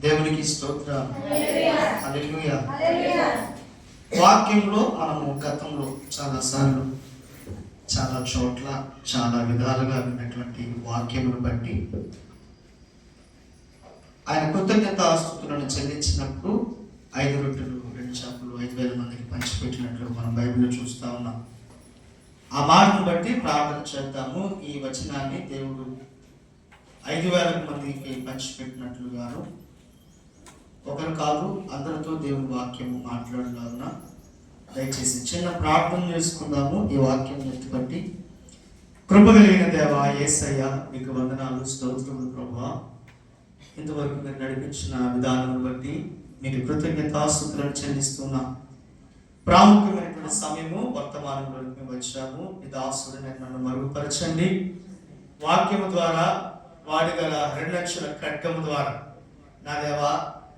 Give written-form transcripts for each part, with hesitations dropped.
దేవునికి స్తోత్రం. హల్లెలూయా. వాక్యంలో మనము గతంలో చాలాసార్లు చాలా చోట్ల చాలా విధాలుగా విన్నటువంటి వాక్యమును బట్టి ఆయన కృతజ్ఞతాస్తుతులను చెల్లించినప్పుడు 5 రొట్టెలు 2 చేపలు 5,000 మందికి పంచిపెట్టినట్లు మనం బైబిల్లో చూస్తా ఉన్నాం. ఆ మాటను బట్టి ప్రార్థన చేద్దాము. ఈ వచనాన్ని దేవుడు 5,000 మందికి పంచిపెట్టినట్లుగాను, ఒకరు కాదు అందరితో దేవుని వాక్యము మాట్లాడలాగున దయచేసి చిన్న ప్రార్థన చేసుకుందాము. ఈ వాక్యం ఎత్తుబట్టి కృప కలిగిన దేవా యేసయ్య, మీకు వందనాలు, స్తోత్రములు ప్రభువా. ఇంతవరకు మీరు నడిపించిన విధానం బట్టి మీకు కృతజ్ఞతాస్తుతులను చెల్లిస్తున్నా. ప్రాముఖ్యమైనటువంటి సమయము వర్తమానంలోకి మేము వచ్చాము. ఈ దాసుడిని నన్ను మరుగుపరచండి. వాక్యము ద్వారా వాడిగల 2 అక్షర ఖడ్గము ద్వారా నా దేవా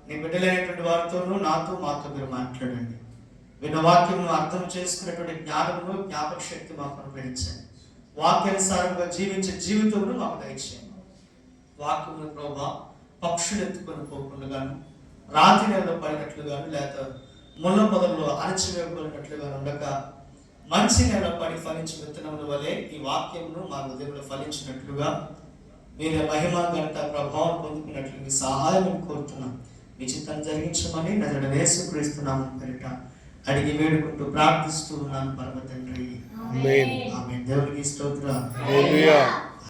నీ బిడ్డలైనటువంటి వారితోనూ మాతో మీరు మాట్లాడండి. విన్న వాక్యమును అర్థం చేసుకునేటువంటి జ్ఞానమును జ్ఞాపక శక్తి మాకు అనుగ్రహించండి. వాక్యానుసారంగా జీవించే జీవితమును మాకు దయచేయండి. వాక్యమును ప్రభా పక్షులు ఎత్తుకొని పోకుండాను, రాతి నేలలో పడినట్లుగాను, లేక ముళ్ళ పొదల్లో అణచివేయబడినట్లుగాను ఉండక మంచి నేల పడి ఫలించి విత్తనముల వలె ఈ వాక్యమును మా హృదయంలో ఫలించినట్లుగా మీరే మహిమ ఘనత ప్రభావం పొందుకున్నట్లు మీ సహాయం కోరుతున్నాం. మీ చిత్తం జరిగించమని నజరేయుడైన యేసుక్రీస్తు నామమున పేరిట అడిగి వేడుకుంటూ ప్రార్థిస్తూ ఉన్నాను పరమ తండ్రి. ఆమేన్. దేవునికి స్తోత్రం. హల్లెలూయా.